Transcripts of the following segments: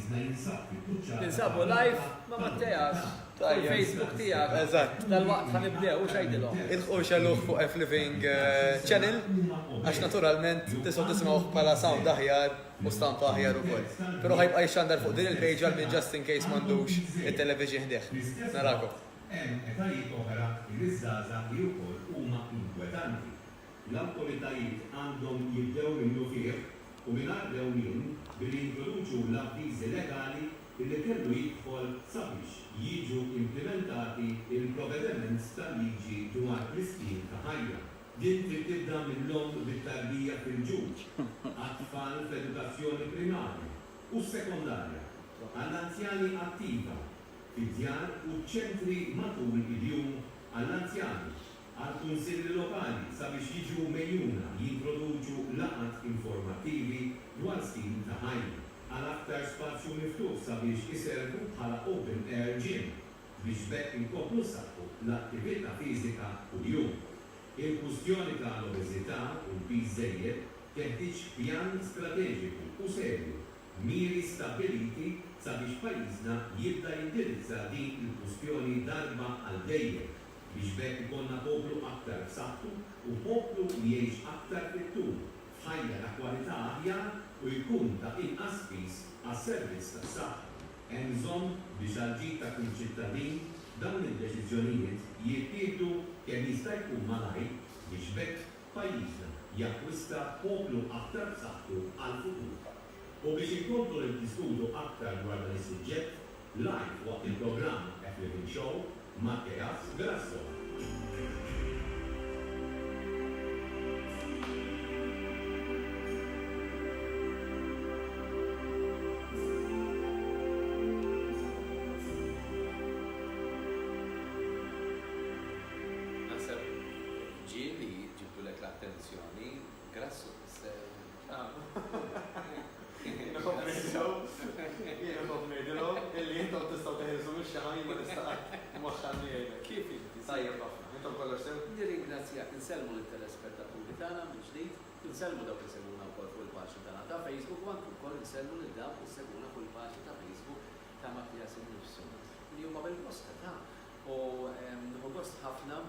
Ninsabu live ma Mattejas. Facebook tijak. Eżatt. Dal-waqt ħanibdew, u xajdilhom. Il-ħu xalluħ fuq F-Living Channel, għax naturalment tisaw tismawh bħala sound aħjar u stampa aħjar ukoll. Però ħajbqa' jxandar fuq din il-page għal minn just in case m'għandux it-television ħdieħ. Narakom. Hemm etajiet oħra li żgħażagħ li wkoll huma inkwetanti. L-awtoritajiet għandhom jibdew minnu fih u mingħajr dewmien billi jintroduċu l-avviżi legali li kellu jidħol sabiex jiġu implementati il-provvediments tal-liġi dwar l-istil ta' ħajja. Din trid tibda mill-lom bit-tarbija fil-ġuġ, għat-tfal fl-edukazzjoni primarja u sekondarja, għall-anzjani attiva, fid-djar u ċentri matul il-jum għall-anzjani, għal-kunsilli lokali sabiex jiġu mejjuna jintroduċu laqat informattivi dwar stil ta' ħajja. Għal-aktar spazju miftuħ sabiex iservu bħala open air gym biex bekk inkomplu saħħu l-attività fiżika kuljum. Il-kwistjoni ta' l-obeżità u l-piż żejjed teħtieġ pjan strateġiku u serju, miri stabiliti sabiex pajjiżna jibda jindirizza din il-kwistjoni darba għal dejjem biex bekk ikonna poplu aktar b'saħħtu u poplu li jgħix aktar fit-tul f'ħajja ta' kwalità aħjar u jkun ta' inqas pis għas-servizz tas-saħħa. Hemm bżonn biex għal-ġid ta' kull ċittadin dawn id-deċiżjonijiet jittieħdu kemm jista' jkun malajr biex bekk pajjiżna jakkwista poplu aktar b'saħħtu għall-futur. U biex inkomplu niddiskutu aktar dwar dan is-suġġett live waqt il-programm F-Living Show Mattejas Grasso. Nselmu l-telespettaturi tagħna minn ġdid, nselmu dawk li seguna wkoll fuq il-paġna tagħna ta' Facebook u anke wkoll nselmu lil dawk li seguna fuq il-paġna ta' Facebook ta' Mattias innifsu. Li huma bil-posta ta' u nħu gost ħafna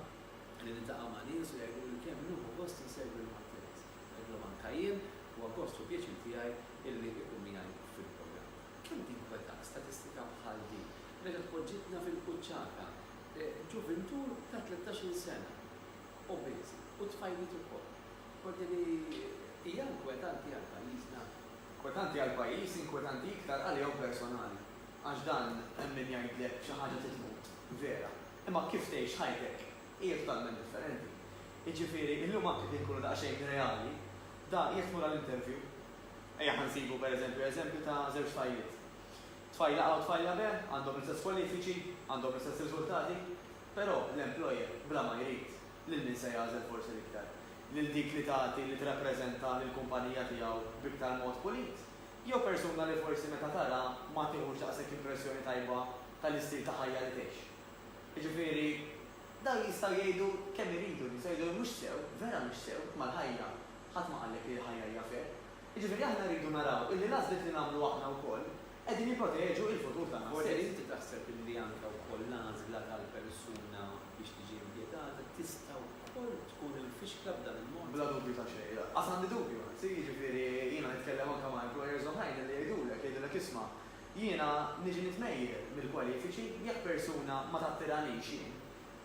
li niltaqa' ma' nies u jgħidu li kemm nħu gost insegwi l-Mattias. Għidlu anke jien huwa gost u pjaċir tiegħi illi ikun miegħi fil-programm. Kemm tinkweta statistika bħal din? Meta tpoġġitna fil-kuċċata ġuventur ta' 13 sena. Obesi, u tfajlit ukoll. Kolli li hija inkwetanti għal pajjiżna. Inkwetanti għal pajjiż, inkwetanti iktar għalihom personali. Għax dan hemm min jgħidlek xi ħaġa titmut, vera. Imma kif tgħix ħajtek hija totalment differenti. Jiġifieri illum anke kien ikunu daqsxejn reali, da jitmur għall-interview. Ejja ħansibu pereżempju ta' żewġ tfajliet. Tfajla A u tfajla B għandhom l-istess kwalifiċi, għandhom l-istess riżultati, però l-employer bla ma jrid lil min se jażel forsi l-iktar. Lil dik li tagħti li tirrappreżenta lill-kumpanija tiegħu b'iktar mod pulit. Jew persuna li forsi meta tara ma tieħux daqshekk impressjoni tajba tal-istil ta' ħajja li tgħix. Jiġifieri dawn jistgħu jgħidu kemm iridu, jistgħu jgħidu mhux sew, vera mhux sew mal-ħajja. Ħadd ma qallek li l-ħajja hija fair. Jiġifieri aħna rridu naraw illi l-għażliet li nagħmlu aħna wkoll qegħdin jipproteġu l-futur tagħna. Forsi inti taħseb illi anke wkoll l-għażla tal-persuna biex tiġi impjegata tista' wkoll tkun il-fixkla b'dan il-mod. Bla dubju ta' xejn. Qas għandi dubju, si jiġifieri jiena nitkellem anke ma' employers oħrajn li jgħidulek isma' jiena niġi nitmejjer mill-kwalifiċi jekk persuna ma tattiranix jien.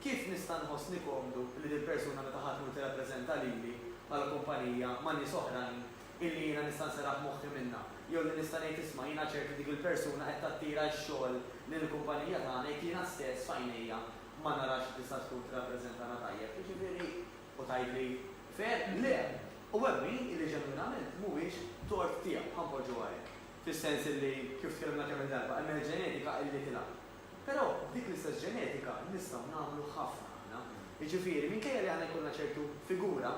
Kif nista' nħossni komdu li din persuna meta ħadd tirrappreżenta lili bħala kumpanija ma' nies oħrajn illi jiena nista' nserraħ moħħi minnha. Jew li nista' ngħid isma' jiena ċerti dik il-persuna qed tattira x-xogħol lill-kumpanija tagħna jekk jiena stess f'għajnejja ma narax tista' tkun tirrappreżentana tajjeb. Jiġifieri u tgħidli fer le. U hemm li ġenwinament mhuwiex tort tiegħek ħanpoġġu għalek. Fis-sens illi kif tkellimna kemm il-darba hemm il-ġenetika illi tilab. Però dik l-istess ġenetika nistgħu nagħmlu ħafna aħna. Jiġifieri minkejja li aħna jkollna ċertu figura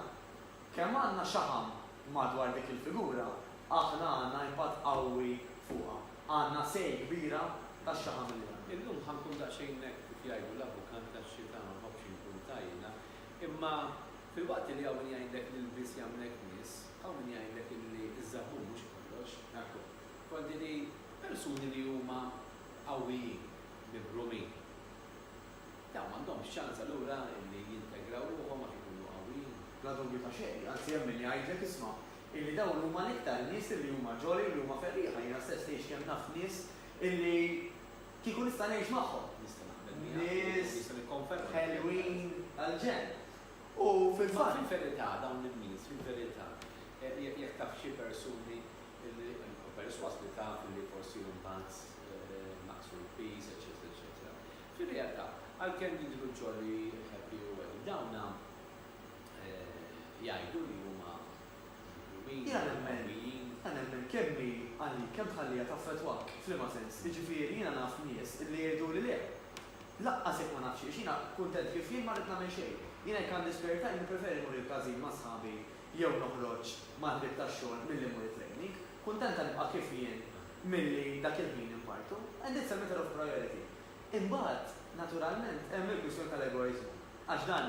kemm għandna xaħam madwar dik il-figura, aħna għandna impatt qawwi fuqha. Għandna sej kbira tax-xaħam li għandna. Illum ħankun daqsxejn kif jgħidu l-avukat tax-xita ma nħobbx inkun tajjina, imma fil-waqt li hawn min jgħidlek li l-biss jagħmlek nies, hawn min jgħidlek li iż-żaħum mhux kollox. Kolli li persuni li huma qawwijin, mibrumin. Dawn m'għandhomx ċans allura li jintegraw ruħhom għax ikunu qawwijin. Bla dubju ta' xejn, anzi hemm min jgħidlek isma' illi dawn huma l-iktar nies illi huma ġoli li huma ferriħa, jiena stess tgħix kemm naf nies illi kieku nista' ngħix magħhom. Nies ħelwin għal-ġen. U fil-fatt. Fil-verità, dawn il-nies, fil-verità, jekk taf xi persuni perswas li taf li forsi mbagħad naqsu l-pis, eċetera, eċetera. Fil-realtà, għalkemm jidhru ġoli happy u well, dawna jgħidu li huma Għanemmen kemmi għalli, kemm ħallija taffetwak, fl-ma sens, jiġifieri jiena naf nies illi jgħidu li le. Laqqas jekk ma nafx xejn, jiena kuntent kif jien ma rrid nagħmel xejn. Jiena jekk għandi spare time nippreferi mmur il-każin ma' sħabi jew noħroġ mal-ħbieb tax-xogħol milli mmur it-training. Kuntent nibqa' kif jien milli dak il-ħin impartu, and it's a matter of priority. Imbagħad, naturalment, hemm il-kwistjoni tal-egoizmu. Għax dan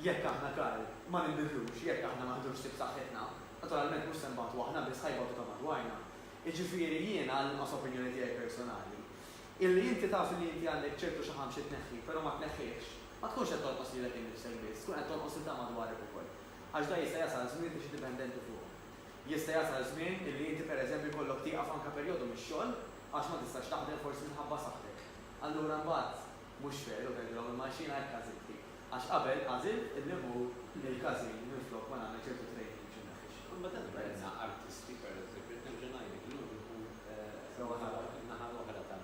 jekk aħna kar ma nibdilux, jekk aħna ma ħdux tib saħħitna, naturalment mhux se nbagħtu aħna biss ħajbatu ta' madwarna. Jiġifieri jiena għall-inqas opinjoni tiegħi personali. Illi inti taf li inti għandek ċertu xi ħadd xi tneħħi, però ma tneħħix. Ma tkunx qed tolqos lilek innifsek biss, tkun qed tolqos il madwarek ukoll. Għax da jista' jasal żmien biex dipendenti fuq. Jista' jasal żmien illi inti pereżempju jkollok tieqaf anke perjodu mix-xogħol għax ma tistax taħdem forsi minħabba saħħtek. Allura mbagħad mhux veru kellhom il-maċina hekk għażilti. Għax qabel għażilt illi mhu lill-każin minflok ma nagħmel ċertu training biex inneħħix. Imbagħad għandna artisti pereżempju, nerġa' ngħidlek ikun naħa oħra ta'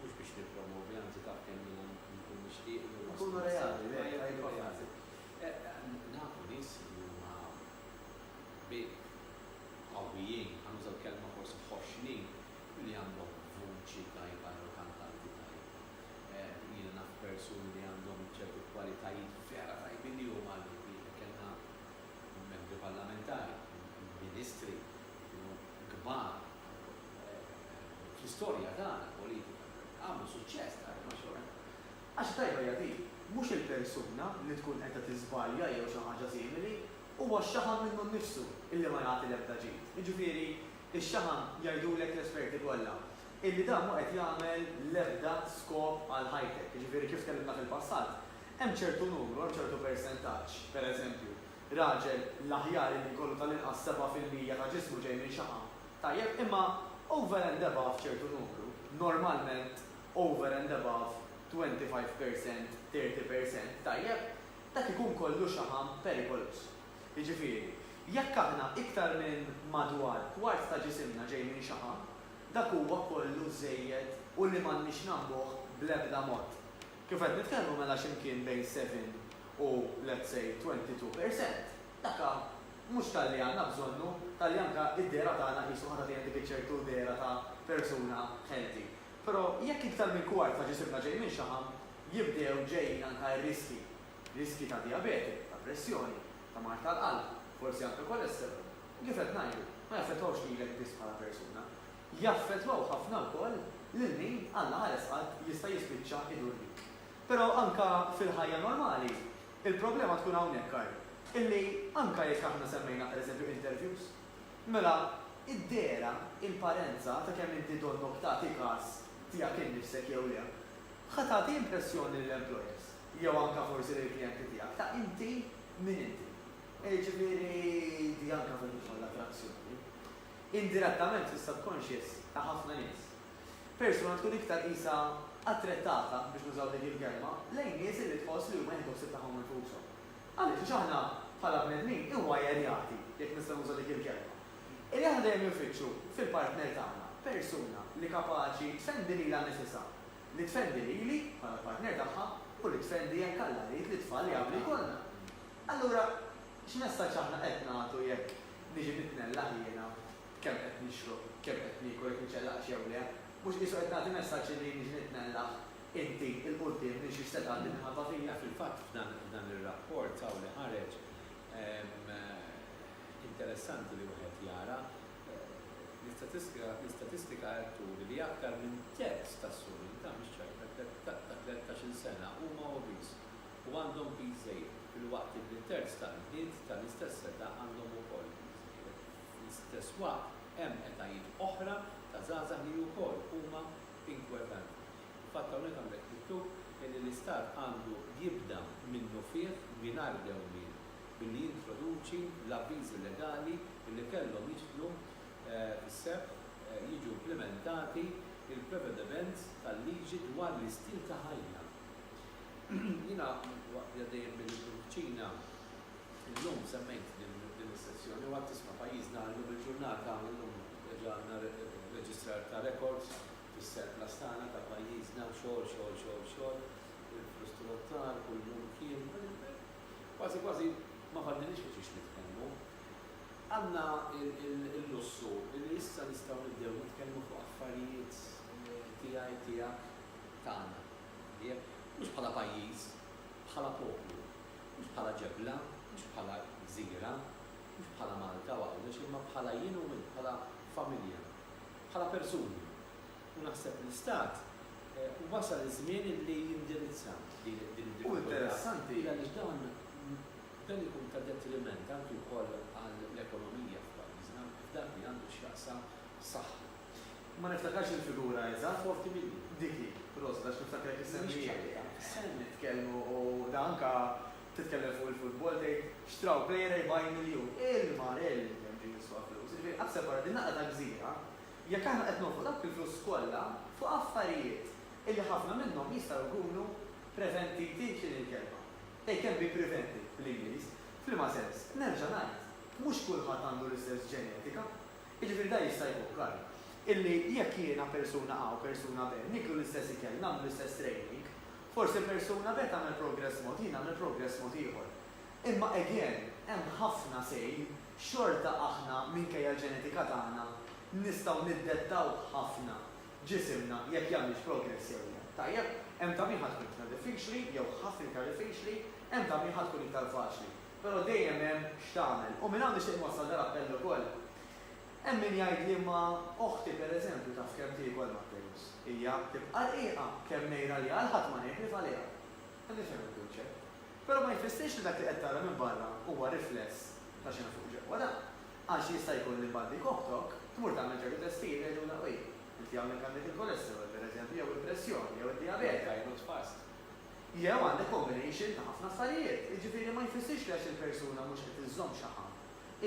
mhux biex nippromovi, anzi taf kemm jiena nkun nixtieq. Nkunu reali, nafu nies li huma qawwijin, għandu kelma forsi ħoxnin li għandhom vuċi tajba u kantanti tajba. Jiena naf persuni li għandhom ċertu kwalitajiet vera tajbin li huma li kellna membri parlamentari, ministri, kbar, fl-istorja tagħna politika, għamlu suċċess tajba ma' xogħol. Għax tajba jadi, mhux il-persuna li tkun qed tiżbalja jew xi ħaġa simili, huwa x-xaħam minnu nnifsu illi ma jagħti l-ebda ġid. Jiġifieri, ix-xaħam jgħidulek l-esperti kollha illi dan ma qed jagħmel l-ebda skop għal ħajtek. Jiġifieri kif tkellimna fil-passat, hemm ċertu numru, hemm ċertu persentaġġ, pereżempju, raġel l-aħjar li jkollu tal-inqas 7% ta' ġismu ġej minn xaħam. Tajjeb, imma over and above ċertu numru, normalment over and above 25%, 30%, tajjeb, dak ikun kollu xaħam perikolus. Jiġifieri, jekk aħna iktar minn madwar kwart ta' ġisimna ġej minn xaħam, dak huwa kollu żejjed u li m'għandniex nagħmluh bl-ebda mod. Kif qed nitkellmu mela x'imkien bejn 7 u let's say 22%, dakka mhux tal-li għandna bżonnu, tal-li anke id-dera tagħna qisu ħadd dik iċ-ċertu dera ta' persuna healthy. Però jekk iktar minn kwart ta' ġisimna ġej minn xaħam, jibdew ġejjin anke riski ta' diabete, ta' pressjoni, ta' mart tal-qalb, forsi anke kolesterol. Kif qed ngħidu, ma jaffettwawx lilek biss bħala persuna, jaffettwaw ħafna wkoll lil min Alla ħares qatt jista' jispiċċa idurri. Però anke fil-ħajja normali, il-problema tkun hawnhekk għaj, illi anke jekk aħna semmejna pereżempju interviews, mela id-dera, il-parenza ta' kemm inti donnok tagħti każ tiegħek innifsek jew le, ħa tagħti impressjoni lill-employers, jew anke forsi lill-klijenti tiegħek ta' inti min inti. Ġifieri di anke fil-xogħol l-attrazzjoni. Indirettament fis-subconscious ta' ħafna nies. Persuna tkun iktar qisha attrettata biex nużaw dik il-kelma lejn nies li tħoss li huma jieħdu ħsieb tagħhom infushom. Għaliex aħna bħala bnedmin huwa jerjati jekk nistgħu nużaw dik il-kelma. Illi aħna dejjem jinfittxu fil-partner tagħna persuna li kapaċi tfendi lilha nifisha, li tfendi lili bħala partner tagħha u li tfendi anke l-għaliet li tfal li għabli kollha. Allura, x'messaġġ aħna qed nagħtu jekk niġi nitnella jiena kemm qed nixrob, kemm qed niekol jekk niċċellaq jew le, mhux qisu qed nagħti messaġġ li niġi nitnella inti il-qudiem biex jista' tgħaddi minħabba fija. Fil-fatt f'dan ir-rapport saw li ħareġ interessanti li wieħed jara l-istatistika qed turi li aktar minn terz tas-surin ta' mhix ċerta ta' 13-il sena huma obese u għandhom peace żejjed fil-waqt li terz tal-bniet tal-istess età għandhom ukoll peace żejjed. Fl-istess waqt hemm etajiet oħra ta' żgħażagħ li wkoll huma inkwetanti. Fatt hawnhekk għandek miktub li l-Istat għandu jibda minnu fih mingħajr dewmien billi jintroduċi l-avviżi legali li kellhom jiġbdu fis-seħħ jiġu implementati il-prevediments tal-liġi dwar l-istil ta' ħajja. Jiena waqt dejjem bil-ċina illum semmejt din is-sessjoni u għad tisma' pajjiżna llum il-ġurnata llum ġanna reġistrar ta' records fis-surplus tagħna ta' pajjiżna xogħol il-frustruttar kull kien kważi ma fadlinix biex nitkellmu. Għandna il-lussu li issa nistgħu nibdew nitkellmu fuq affarijiet tiegħek tagħna. Mhux bħala pajjiż, bħala poplu, mhux bħala ġebla, mhux bħala gżira, mhux bħala Malta waqgħu, imma bħala jien u bħala familja, bħala persuni. U naħseb l-Istat wasal iż-żmien li jindirizza din U interessanti. Għaliex dan ikun ta' detriment anke wkoll għall-ekonomija f'pajjiżna f'dak li għandu x'jaqsam saħħa. Ma niftakarx il-figura eżatt. 40 miljun. Diki, Rosa, għax niftakar Mhix ċajta. Sen nitkellmu u da anka titkellem fuq il-futbol tgħid xtraw plejra 40 miljun. Il-mar kemm ġie jiswa flus. Ġifieri qatt separa din naqta ta' gżira, jekk aħna qed nofru dak il-flus kollha fuq affarijiet illi ħafna minnhom jistgħu jkunu preventiti x'in il-kelma. Kemm bi preventi bl-Ingliż, f'liema sens, nerġa' ngħid, mhux kulħadd għandu l-istess ġenetika, jiġifieri da jista' jfukkar. Illi jekk jiena persuna A u persuna B, niklu l-istess ikel, nagħmlu l-istess training, forsi persuna B tagħmel progress mod, jien nagħmel progress mod ieħor. Imma again, hemm ħafna sej, xorta aħna minkejja l-ġenetika tagħna nistgħu niddettaw ħafna ġisimna jekk jagħmilx progress jew le. Tajjeb, hemm ta' min ħadkun iktar diffiċli, jew ħafna iktar diffiċli, hemm ta' min ħadkun iktar faċli. Però dejjem hemm x'tagħmel. U minn hawn nixtieq nwassal dar appell ukoll. Hemm min jgħid li ma oħti pereżempju taf kemm tiekol Mattejus. Hija tibqa' rqiqa kemm ngħidha li għal ħadd ma ngħid għaliha. Nifhem il-kunċett. Però ma jfissirx li dak li qed tara minn barra huwa rifless ta' xi fuq ġewwa dan. Għax jista' jkun li mbagħad koħtok tmur tagħmel ċertu testijiet jgħidulna oj, inti hawnhekk għandek il-kolesterol pereżempju jew il-pressjoni jew id-diabete. Jew għandek combination ta' ħafna affarijiet. Jiġifieri ma jfissirx li għax il-persuna mhux qed iżżomm xi ħadd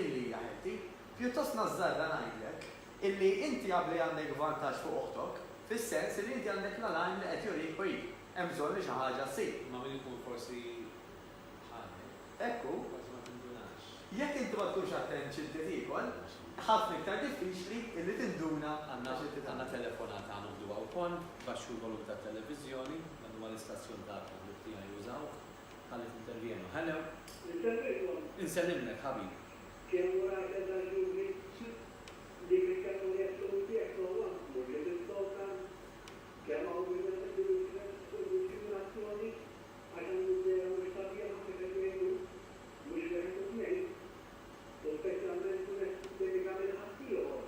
illi hija ħelti. Pjuttost nażżarra ngħidlek illi inti għabli għandek vantaġġ fuq oħtok, fis-sens li inti għandek l-għalajn li qed jurik oj, hemm bżonn li xi ħaġa ssir. Ma min ikun forsi ħadd. Ekku, Kważi ma tindunax. jekk inti ma tkunx attent x'inti tiekol, ħafna iktar diffiċli illi tinduna Għanna telefonata għanu bdu għawkon, baxxu l-volum ta' televizjoni, għandu ma l-istazzjon ta' l-tija jużaw, għalli t-intervjenu. Hello, insellimnek, ħabib. Kemm wara kellha ġubi dik li kellu jessru tiegħek huwa mhux qed issolta kemm hawn il-simulazzjoni għaxan mhux tabija ma qed jgħidu mhux wieħed u tnejn u speċjalment dedika minn ħaddieħor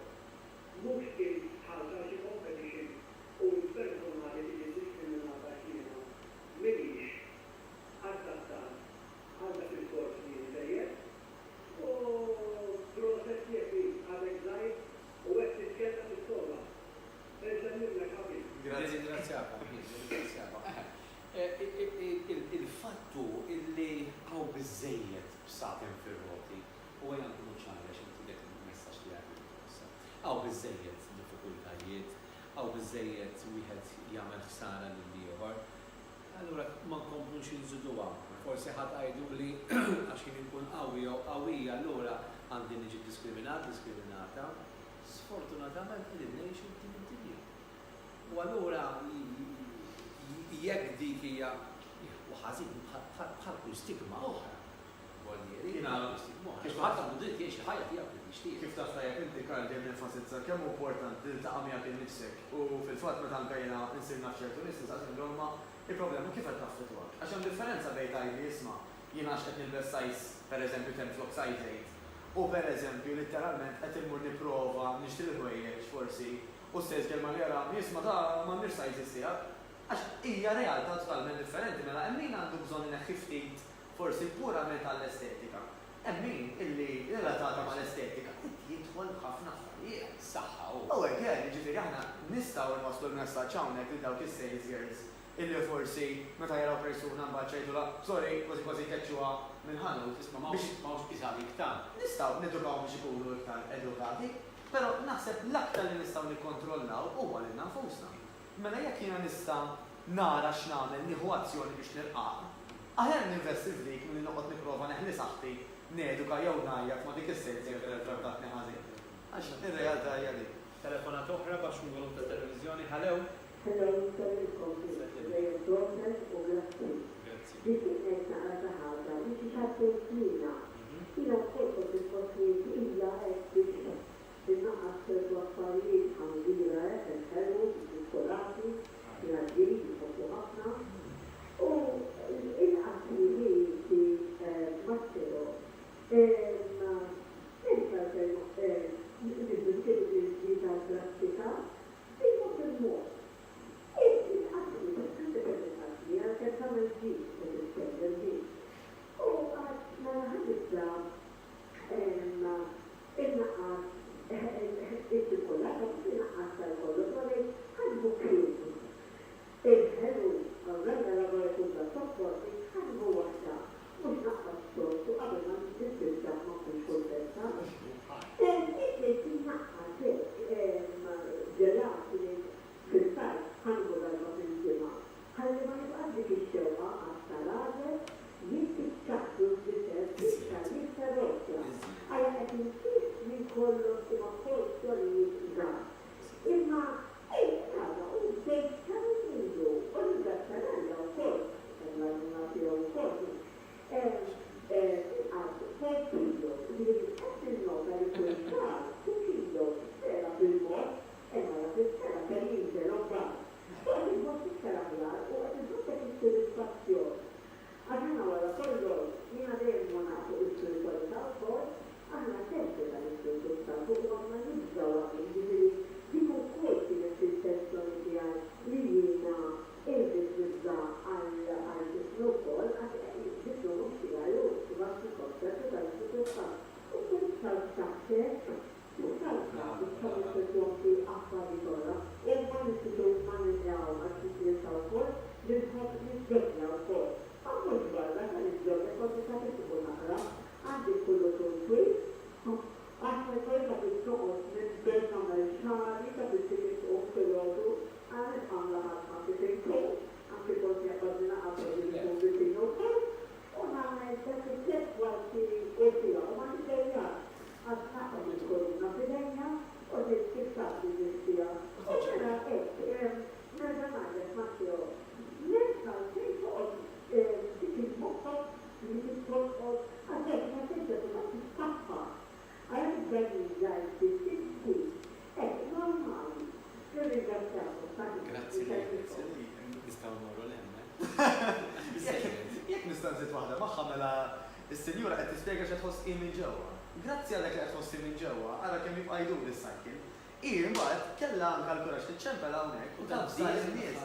mhux kien ħalta xi competition u l-persuna li tiddiskrimiната x'jiena mhijiex adattat għal dak il-kors li jinsejjer. U proċess jekki għadek zaħir u għed titkella fil-sola. Eżamilnek ħabib. Ringrazzjaka. Il-fattu illi għaw bizzejiet b'satem fil-roti u għajan kunu ċarra xinti dek il-messaċ li għadni. Għaw bizzejiet diffikultajiet, għaw bizzejiet wieħed jagħmel ħsara lill-ieħor. Allura ma nkomplux inżidu għaw. Forsi ħadd għajdu li għax kien ikun qawwi jew qawwija allura għandi niġi diskriminata. Sfortunatament qegħdin ngħixu f'din. U allura jekk dik hija ħażin bħal kull stigma oħra. Kif ħadd għandu dritt jgħix ħajja tiegħu li tixtieq. Kif taf tajjeb inti Karl dejjem nenfasizza kemm importanti li taqa' miegħek innifsek u fil-fatt meta nkejna insirna f'ċertu nies nistaqsim ma il-problema kif qed taffettwak. Għax hemm differenza bejn tajli jisma' jiena għax qed nilbes sajs pereżempju tenflok sajtejt u pereżempju litteralment qed immur nipprova nixtri l-ħwejjeġ forsi u stess kelma li jara jisma' ta' m'għandniex sajs issieħab. Għax hija realtà totalment differenti mela hemm min għandu bżonn ineħħi ftit forsi purament għall-estetika. Emmin illi relatata mal-estetika jidħol ħafna affarijiet. Saħħa u. U għek, ġifiri aħna nistgħu nwasslu l-messaġġ hawnhekk lil dawk is-sales girls illi forsi meta jaraw persuna mbagħad ċejtula, sorry, kważi keċċuha minn ħanut. Isma' m'hawnx isab iktar. Nistgħu nedukaw biex ikunu iktar edukati, però naħseb l-aktar li nistgħu nikkontrollaw huwa lil nfusna. Mela jekk jiena nista' nara x'nagħmel nieħu azzjoni biex nilqaha. Aħjar ninvesti f'dik milli noqgħod nipprova neħli saħħti neduka jew ngħajjat ma' dik is-sens jekk trattatni ħażin. Għax ir-realtà hija dik. Telefonat oħra biex nqulu ta' televiżjoni ħalew. Hello, lejn process u grazzi. Dik qed naqra ta' ħaġa biex ixattejtina. Jiena wkoll il-postijiet illa hekk biex innaqqas ċertu affarijiet ħamdira il-ħelmu, il-kolati, il-għaddiri, il-fotu ħafna. U il-qasri li massero drastika il-mod il-mod. Il-qasri il-qasri għal tagħmel ġid il-iskender ġid. U għad ħadibda il-naqqas il-ċirkolata il-naqqas tal-kollu għalli ħadbu kriżi. Il-ħelu għal-għalla l-għu jkun ta' sopporti ħadbu waħda mux naqqas stortu qabel ma t-tibda ma' kun xultessa. Il-li naqqas ġelati fil-sajt ħanbu darba fil-ġimma. Ħalli ma jibqax dik ix-xewqa għas-salaġer jittiċċaqlu jittiċċa roċja. Għalla qed insist minn kollox imma porzjonijiet żgħar. Imma għada u bejt tal-mindu u l-gazzarella u kol, l-għadunati u kol, għad 4 kilos li għed il-nota li kull xar 2 kilos sera bil-mot, imma la fil-sera per-jinġel u bar. Għad il-mot s-sera blar u għad il-mot il-soddisfazzjon. Għadna għala kollox, jina dejjem monatu il-spiritualità u kol, għanna sempre tal-spiritualità u għanna nibżaw għakin dik ukoll kienet il-personi tiegħi li jiena qiegħed nibda għal tiflu wkoll għax tiflu tiegħi u għas ikkonċert tal-istituzzja. U kien tal-saħħet u tal-saħħet affarijiet oħra u ma nistituzzju ma nilqgħu għas-sistema wkoll li nħobb nisbedla wkoll. Għamur barra tal-iżżewġ kont ta' tkun naqra għandi kullu twil. Għasma jkollha bil-toqgħod minn berna mal-xari ta' bil-timis u fil-għodu għanet għamla ħafna fil-tinko, għanki kont jaqbadina għabba bil-tinko u għamla dak il-set għalti għoddija u ma t-dejja għasna għam il-koruna fil-dejja u t-tiktat bil-distija. U ċera ek, nerġa maġek maħtio, nesta t-tinko t-tinko li t-tinko għadek ma t-tinko ma t-tinko għal bħedni għal t-tisti, normali, ringrazzjaku. Grazzi, nistaw morru l-emme. Jek nistan zit wahda maħħa mela il-senjura għed t-spiega xa tħoss minn ġewa. Grazzi għalek li għed tħoss minn ġewa, għara kemm jibqa jdur il-sajkin. Mbagħad kella kalkulax t-ċempel hawnhekk u tabżal in-nies.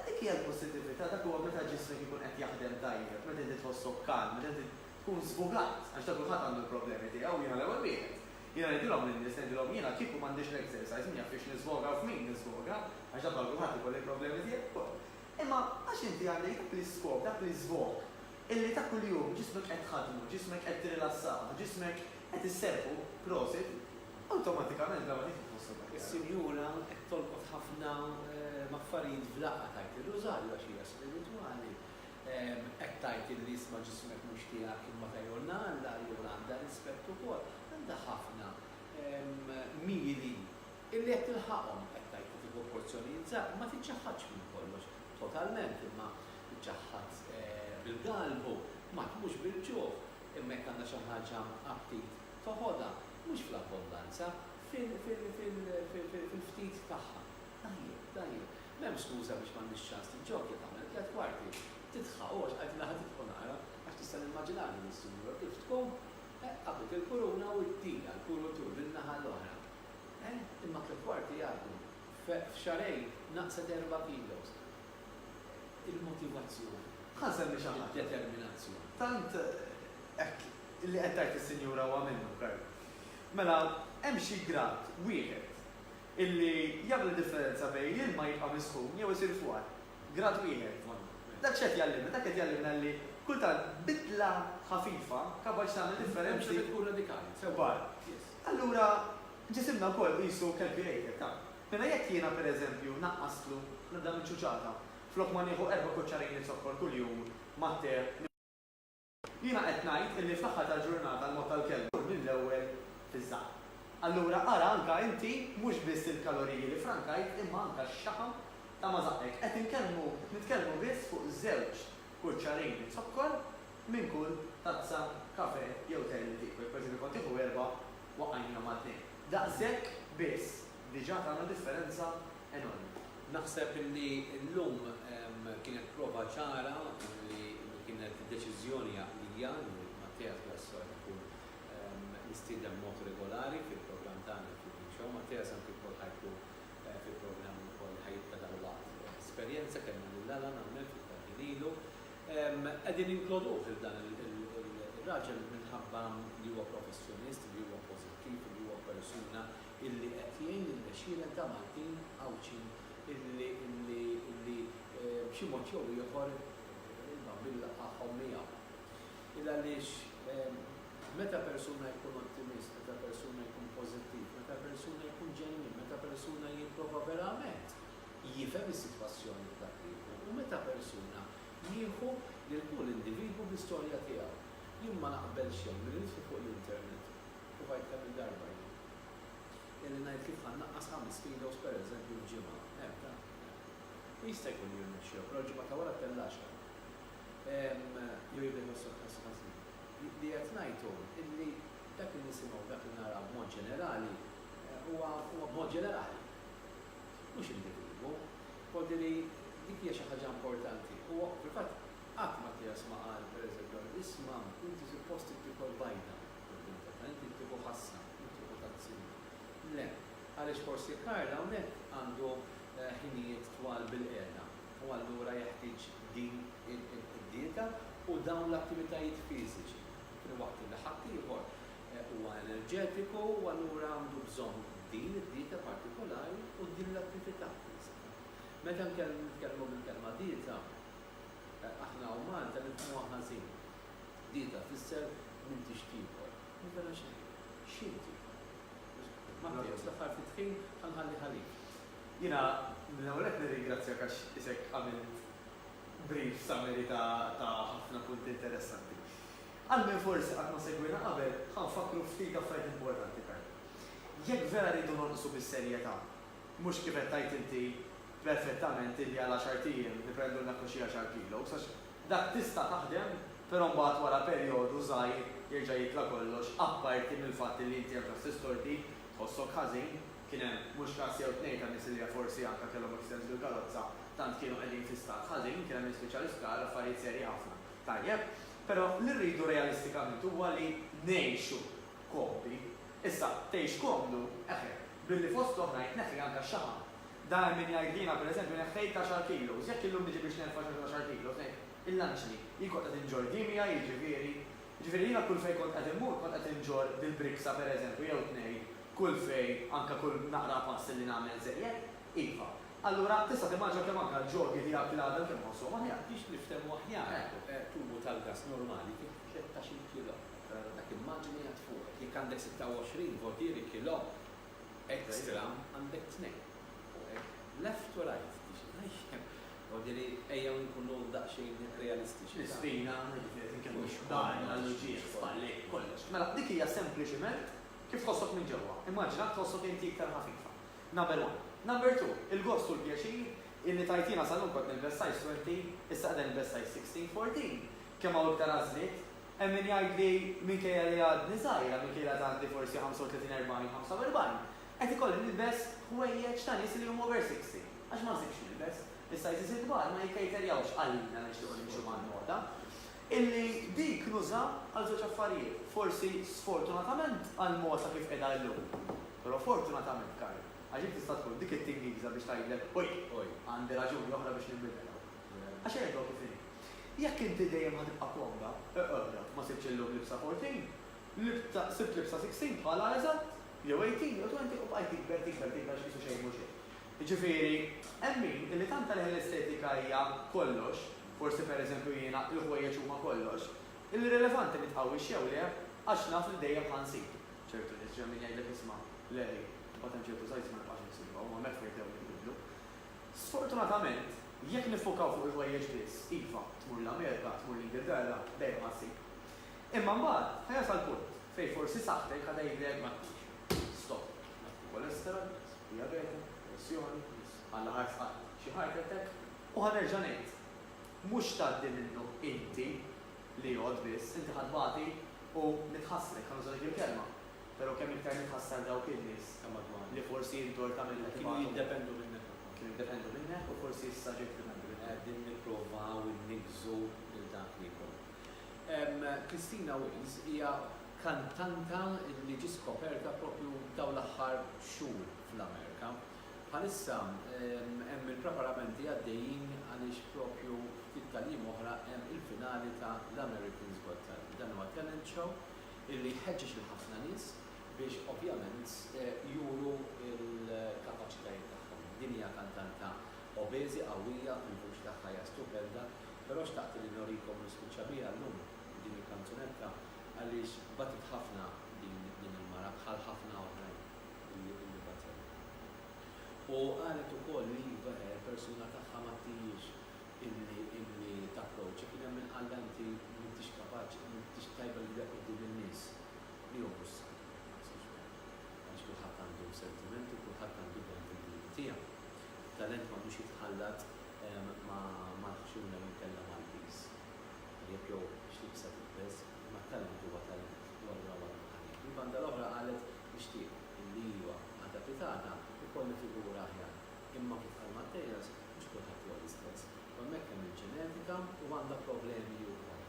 Dik hija l-positività dak huwa meta ġismek ikun qed jaħdem tajjeb, meta inti tħossok kalm, meta inti tkun sfugat, għax ta' kulħadd għandu l-problemi tiegħu jiena l-ewwel wieħed. Jiena ngħidilhom lin-nies ngħidilhom jiena kieku m'għandix l-exercise min jaf fiex nisfoga u f'min nisfoga, għax ta' kulħadd ikolli problemi tiegħek. Imma għax inti għandek dak l-iskop, dak l-iżvok, illi ta' kuljum ġismek qed tħaddmu, ġismek qed tirrilassaw, ġismek qed isserħu prosit, awtomatikament la ma titħossu. Is-sinjura qed tolqot ħafna maffarijiet f'laqqa tajt il-rużarju għax hija spirituali. Qed tajt il-risma ġismek mhux tiegħek imma tajolna għandha jew għandha rispett ukoll. Għandha ħafna miri illi qed tilħaqhom qed tajt fi proporzjonijiet żgħar, ma tiġġaħħadx minn kollox totalment imma tiġġaħħad bil-galbu, ma mhux bil-ġuħ, imma jekk għandha xi ħaġa aptit toħodha mhux fl-abbondanza, fil-ftit tagħha. Dajjeb. M'hemm skuża biex m'għandix ċans tiġġokja tagħmel 3 kwarti. Titħaqgħux qed naħa tidħol nara għax tista' nimmaġinani nis-sinjura kif tkun qablet il-kuruna u ddila l-kurutur lin-naħa l-oħra. Imma 3 kwarti jgħaddu f'xarejn naqset 4 kilos. Il-motivazzjoni. Ħażem biex aħna determinazzjoni. Tant hekk illi qed tgħid is-sinjura huwa minnu Karl. Mela, hemm xi grad wieħed illi jagħmel differenza bejn l-ilma jibqa' misħun jew isir fuqar. Grad wieħed. Dak x'qed jallimna, dak qed jallimna li kultant bidla ħafifa kapaċi tagħmel differenzi Differenzi tkun radikali. kbar. Allura, ġisimna wkoll qisu calculator ta' mela jekk jiena pereżempju naqqaslu nibda miċ-ċuċata flok ma nieħu 4 kuċċarini zokkor kuljum matter. Jiena qed ngħid illi fl-aħħar tal-ġurnata l-mod tal-kelma mill-ewwel fiż-żgħar. Allura ara anke inti mhux biss il-kaloriji li frankajt imma anke x-xaħam ta' mażaqek. Qed nitkellmu biss fuq żewġ kuċċarini zokkor minn kull tazza kafe jew tè li tikwer. Pereżempju kont tieħu 4 waqajna ma' 2. Daqshekk biss diġà tagħmel differenza enormi. Naħseb li llum kienet prova ċara li kienet deċiżjoni għaqlija li Mattias Grasso jkun nistiedem mod regolari fil-programm tagħna fil-show. Mattias anke wkoll ħajkun fil-programm ukoll ħajibta dal-waqt esperjenza kellna lil-lala nagħmel fil-Targinilu. Qegħdin inkluduh dan il-raġel minħabba li huwa professjonist, li huwa pożittiv, li huwa persuna illi qed jgħin il-mexxiela ta' Maltin Awċin illi b'xi mod jew ieħor bil-laqgħhom miegħu. Illa għaliex meta persuna jkun ottimist, meta persuna jkun pożittiv, meta persuna jkun ġenwin, meta persuna jipprova verament jifhem is-sitwazzjoni dak u meta persuna jieħu lil kull individwu bl-istorja tiegħu. Jien ma naqbel xejn li nidħu fuq l-internet u għajt kemm il-darba illi ngħid kif ħannaqqas 5 kilos pereżempju l-ġimgħa. Jista' jkun jirnexxew, però ġimgħa ta' wara tellaxa. Jew jibdew s-soħħas ħażin. Li qed ngħidu illi dak li nisimgħu dak li naraw b'mod ġenerali huwa b'mod ġenerali. Mhux individwu, kolli li dik hija xi ħaġa importanti. U fil-fatt qatt Mattias ma qal pereżempju isma' inti suppost tieħu bajda. Inti tieħu ħassa, inti tieħu tazzina. Le, għaliex forsi Karl hawnhekk għandu ħinijiet twal bil-qiegħda u allura jeħtieġ din id-dieta u dawn l-attivitajiet fiżiċi. Fil-waqt li ħadd ieħor huwa enerġetiku u allura għandu bżonn din id-dieta partikolari u din l-attività fiżika. Meta nitkellmu bil-kelma dieta, aħna u Malta nifhmuha ħażin. Dieta fisser minn tixtieqor. Mela xejn. X'inti? Mattias l-aħħar fit-tħin ħanħalli ħalik. Jiena mill-ewwel qed nirringrazzjak għax isek għamilt brief summary ta' ħafna punti interessanti. Għalmen forsi qatt ma segwina qabel ħanfakru ftit affarijiet importanti Karl. Jekk vera rridu nonqsu bis-serjetà, mhux kif qed tgħid inti perfettament illi għal 10 ijiem niprendu naħku xi 10 kilo, għax dak tista' taħdem, però mbagħad wara perjodu żgħir jerġa' jitla kollox, apparti mill-fatt li inti hemm tistorti tħossok ħażin, kien hemm mhux każ jew tnejn ta' nies li forsi anke kellhom accident bil-karozza, tant kienu qegħdin fi stat ħażin, kien hemm speċjalistar affarijiet serji ħafna. Tajjeb, però li rridu realistikament huwa li ngħixu komdi. Issa tgħix komdu, billi fost oħrajn neħi anke x-xaħam. Dan min jgħidlina pereżempju neħħejt 10 kilos, jekk illum niġi biex nerfa' 10 kilos, il-lanċni, jien kont qed inġor dimja, jiġifieri jiena kull fejn kont qed immur kont qed inġor bil-briksa pereżempju jew tnejn, kull fejn anke kull naqra pass li nagħmel żejjed, iva. Allura tista' timmaġina kemm anke l-ġoggi tiegħek l-għadha kemm ħossu aħjar. Biex niftehmu aħjar, tubu tal-gas normali kif 13 kilo. Dak immaġini għad fuq, jekk għandek 26 voltieri kilo ekstra għandek 2. Left to right, għodiri ejja nkunu daqxejn realistiċi. Nisfina, dan, l-ġiġ, spalli, kollox. Mela, dik hija sempliċiment kif tħossok minn ġewwa. Immaġina tħossok inti iktar ħafifa. Number 1. Number 2, il-gost u l-pjaċir illi tajtina sal-lum kont nil-bestajs 20, issa għadha nil-bestajs 16-14. Kemm hawn iktar għażliet, hemm min jgħidli minkejja li għadni żgħira, minkejja li għandi forsi 35-45. Qed ikolli nilbes ħwejjeġ ta' nies li huma over 60. Għax ma nsibx nilbes. Issa jżid kbar ma jikkejterjawx għalina nixtiequ nimxu mal-moda. Illi dik nuża għal żewġ affarijiet. Forsi sfortunatament għal-moda kif qiegħda llum. Però fortunatament Karl, għax tista' tkun dik it-tingiża biex tgħidlek, oj, għandi raġuni oħra biex nibdilha. Għax jgħidu kif inhi. Jekk inti dejjem ħatibqa' komda, eqra, ma sibx illum libsa 14, sibt libsa 16 bħala eżatt, jew 18 jew 20 u bqajt tikber x'isu xejn mhux hekk. Jiġifieri, hemm min illi tant għalih l-estetika hija kollox, forsi pereżempju jiena l-ħwejjeġ huma kollox, il-relevanti li tqawwix jew le għax naf li dejjem ħansib. ċertu nies ġemmin jgħidlek isma' le, bad hemm ċertu żgħid ma nibqax insibha, huma hemmhekk fejn dew jibdlu. Sfortunatament, jekk nifokaw fuq il-ħwejjeġ biss, iva, tmur l-Amerika, tmur l-Ingilterra, dejjem ħassib. Imma mbagħad ħajasal punt fejn forsi saħtek ħada jgħidlek ma stop. Kolesterol, diabete, pressjoni, għalla ħarfaq xi heart attack, u ħanerġa' ngħid. Mhux tgħaddi minnu inti li jgħod biss, inti ħadbati u nitħassrek ħanuża dik il-kelma. Però kemm iktar nitħassar dawk in-nies li forsi jintor tagħmel Kienu jiddependu minnek. kienu jiddependu minnek u forsi issa ġejt jiddependu minnek. Għaddin nipprovaw nigżu il-dak li jkun. Kristina Wills hija kantanta li ġi skoperta propju dawn l-aħħar xhur fl-Amerika. Bħalissa hemm il-preparamenti għaddejjin għaliex propju ftit tal-jiem oħra hemm il-finali ta' l-Americans Got Talent. Dan huwa talent show illi ħeġġeġ lil ħafna nies biex ovvjament juru il-kapaċitajiet tagħhom. Din hija kantanta obeżi qawwija, il-vux tagħha hija stupenda, però xtaqt li norikom nispiċċa biha llum din il-kanzunetta għaliex batit ħafna din il-mara bħal ħafna oħrajn li batet. U qalet ukoll li persuna tagħha ma tijiex illi tapproċċi kien hemm inqalla inti m'intix kapaċi, m'intix tajba li dak qudiem in-nies li hu mhux għax kulħadd għandu sentimenti, kulħadd għandu l-identità tiegħu. Talent m'għandux jitħallat ma' xhuna li nkella mal-pis. Jekk jew x'tibsa tibes, ma' talent huwa talent, huwa ħadik. Il-banda l-oħra qalet nixtieq illi huwa adattata ikolli figura aħjar. Imma kif qal Mattejas mhux kulħadd huwa l-istess. Hemmhekk hemm il-ġenetika u għandha problemi wkoll.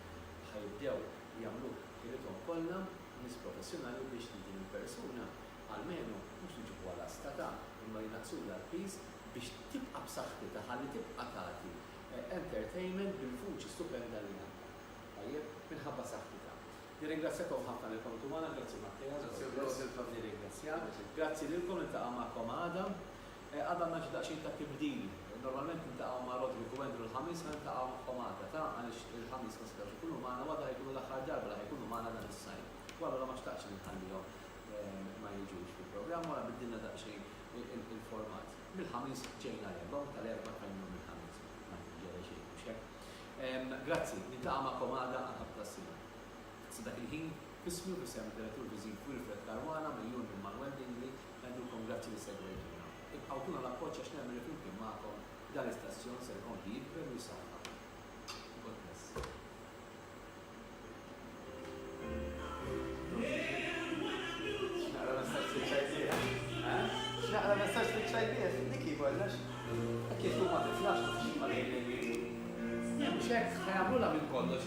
Ħajbdew jagħmlu irridhom kollha nies professjonali biex din il-persuna almenu mhux jiġibu għal stata imma jnaqqsula l-pis biex tibqa' b'saħħitha ħalli tibqa' tagħti entertainment bil-vuċi stupenda li għandha. Tajjeb minħabba saħħitha. Nirringrazzjakom ħafna li kontu magħna, grazzi Matteja, nirringrazzjak. Grazzi lilkom intaqa' magħkom għada. Għadha naġi daqsxejn ta' tibdil. Normalment intaqgħu ma' Rodrigo Wendru l-ħamis ma ntaqgħu magħhom għada ta' għaliex il-ħamis ma setgħux ikunu magħna wara jkunu l-aħħar darba li jkunu magħna dan is-sajn. Wara ma xtaqx nħallihom ma jiġux fil-programm wara biddilna daqsxejn il-format. Mill-ħamis ġejna l-erbgħu tal-erba' tajnu mill-ħamis. Ma ġara xejn mhux hekk. Grazzi, nintaqgħu magħkom għada ħabta s-sena. Dak il-ħin fismu fisem il-direttur viżiv Wilfred Karwana miljun minn Manuel Dingli ngħidulkom grazzi li segwejtuna. Ibqgħu tuna l-appoġġ għax nagħmel flimkien magħkom dan l-istazzjon se jkompli jikber u jsaħħa. God bless. X'naqra messaġġ li ċajbieh, dik jkollax. Kif huma tiflax xi ma lejn. Mhux hekk ħajamlula minn kollox